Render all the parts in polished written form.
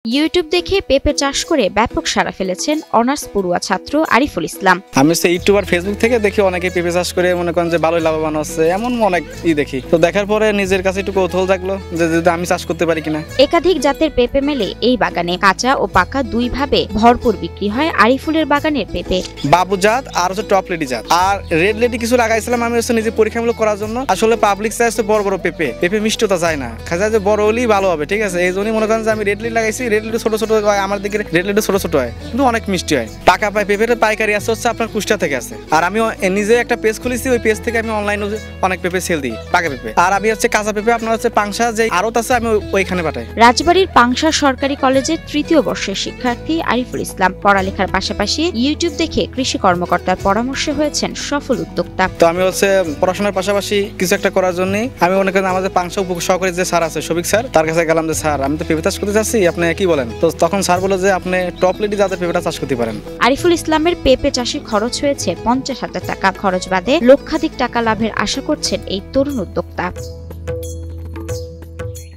YouTube দেখে পেঁপে চাষ করে ব্যাপক সাড়া ফেলেছেন অনার্স পড়ুয়া ছাত্র আরিফুল ইসলাম। আমি ইউটিউব আর ফেসবুক থেকে দেখি অনেকে পেঁপে চাষ করে মনে করেন যে ভালোই লাভবান হচ্ছে, এমন অনেক দেখি। তো দেখার পরে নিজের কাছে একটু কৌতূহল থাকলো যে যদি আমি চাষ করতে পারি কিনা। একাধিক জাতের পেঁপে মেলে এই বাগানে, কাঁচা ও পাকা দুই ভাবে ভরপুর বিক্রি হয় আরিফুলের বাগানের পেঁপে। বাবু জাত আর হচ্ছে টপ লেডি জাত আর রেড লেডি কিছু লাগাইছিলাম আমি নিজে পরীক্ষামূলক করার জন্য। আসলে পাবলিক চাইছে বড় বড় পেঁপে, মিষ্টতা যায় না, খাজা যে বড় হলেই ভালো হবে, ঠিক আছে। এই জন্যই মনে করেন যে আমি রেড লেডি লাগাইছি। রেড লেডি ছোট ছোট হয়, আমার দিকে রেড লেডি ছোট ছোট হয় কিন্তু অনেক মিষ্টি হয়। টাকা পায় পেঁপের পাইকারি আছে হচ্ছে আপনার কুষ্টা থেকে আছে। আর আমি নিজে একটা পেজ খুলেছি, ওই পেজ থেকে আমি অনলাইনে অনেক পেঁপে সেল দিই, পাকা পেঁপে। আর আমি হচ্ছে কাঁচা পেঁপে আপনার হচ্ছে পাংশা যে আড়ত আছে আমি ওইখানে পাঠাই। রাজবাড়ির পাংশা সরকারি কলেজের তৃতীয় বর্ষের শিক্ষার্থী আরিফুল ইসলাম পড়ালেখার পাশাপাশি ইউটিউব দেখে কৃষি কর্মকর্তার পরামর্শে হয়েছেন সফল উদ্যোক্তা। তো আমি হচ্ছে পড়াশোনার পাশাপাশি কিছু একটা করার জন্য আমি মনে করেন আমাদের পাংশা সহকারী যে স্যার আছে শফিক স্যার, তার কাছে গেলাম যে স্যার আমি তো পেঁপে চাষ করতে চাচ্ছি, আপনি কি বলেন। তো তখন স্যার বলল যে আপনি টপ লেডি জাতের পেঁপেটা চাষ করতে পারেন। আরিফুল ইসলামের পেঁপে চাষে খরচ হয়েছে 50,000 টাকা। খরচ বাদে লক্ষাধিক টাকা লাভের আশা করছেন এই তরুণ উদ্যোক্তা।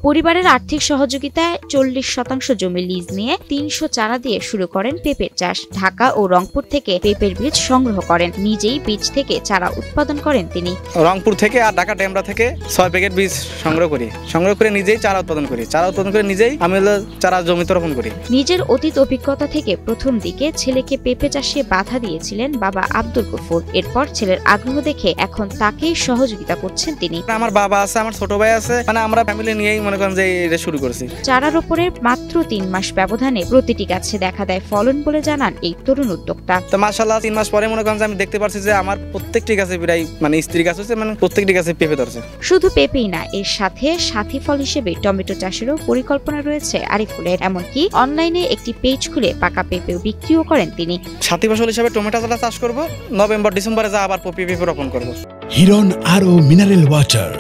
পরিবারের আর্থিক সহযোগিতায় 40% জমি লিজ নিয়ে 300 চারা দিয়ে শুরু করেন পেঁপের চাষ। ঢাকা ও রংপুর থেকে পেঁপের বীজ সংগ্রহ করেন, নিজেই বীজ থেকে চারা উৎপাদন করেন তিনি। রংপুর থেকে আর ঢাকা ডেমরা থেকে 6 প্যাকেট বীজ সংগ্রহ করে নিজেই চারা উৎপাদন করি। চারা উৎপাদন করে নিজেই আমি চারা জমিতে রোপণ করি। নিজের অতীত অভিজ্ঞতা থেকে প্রথম দিকে ছেলেকে পেঁপে চাষে বাধা দিয়েছিলেন বাবা আব্দুল গফুর। এরপর ছেলের আগ্রহ দেখে এখন তাকেই সহযোগিতা করছেন তিনি। আমার বাবা আছে, আমার ছোট ভাই আছে, মানে আমরা ফ্যামিলি নিয়েই মনে করেন যে এটা শুরু করেছি। চারা রোপণের মাত্র 3 মাস ব্যবধানে প্রতিটি গাছে দেখা দেয় ফলন বলে জানান এই তরুণ উদ্যোক্তা। তো মাশাআল্লাহ 3 মাস পরে মনে করেন যে আমি দেখতে পাচ্ছি যে আমার প্রত্যেকটি গাছে প্রায় মানে স্ত্রী গাছ হচ্ছে, মানে প্রত্যেকটি গাছে পেঁপে ধরছে। শুধু পেঁপেই না, এর সাথে সাথী ফল হিসেবে টমেটো চাষেরও পরিকল্পনা রয়েছে আরিফুলের। এমনকি অনলাইনে একটি পেজ খুলে পাকা পেঁপেও বিক্রিও করেন তিনি। সাথী ফসল হিসেবে টমেটো চাষ করব, নভেম্বর ডিসেম্বরে যা আবার পেঁপে রোপণ করব। হিরন আরও মিনারেল ওয়াটার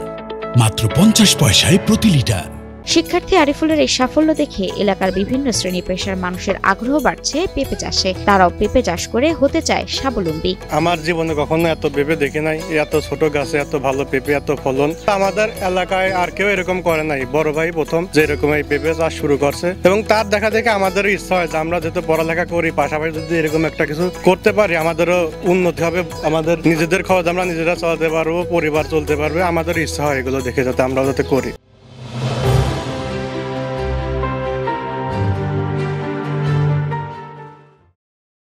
মাত্র 50 পয়সায় প্রতি লিটার। শিক্ষার্থী আরিফুলের এই সাফল্য দেখে এলাকার বিভিন্ন শ্রেণী পেশার মানুষের আগ্রহ বাড়ছে পেঁপে চাষে। তারাও পেঁপে চাষ করে হতে চায় স্বাবলম্বী। আমার জীবনে কখনো এত পেঁপে দেখে নাই, এত ছোট গাছে এত ভালো পেঁপে, এত ফলন। আমাদের এলাকায় আর কেউ এরকম করে নাই, বড় ভাই প্রথম যে এরকম এই পেঁপে চাষ শুরু করছে এবং তার দেখা দেখে আমাদেরও ইচ্ছা হয় যে আমরা যেহেতু পড়ালেখা করি পাশাপাশি যদি এরকম একটা কিছু করতে পারি আমাদেরও উন্নতি হবে, আমাদের নিজেদের খরচ আমরা নিজেরা চলতে পারবো, পরিবার চলতে পারবে। আমাদের ইচ্ছা হয় এগুলো দেখে যাতে আমরা যাতে করি।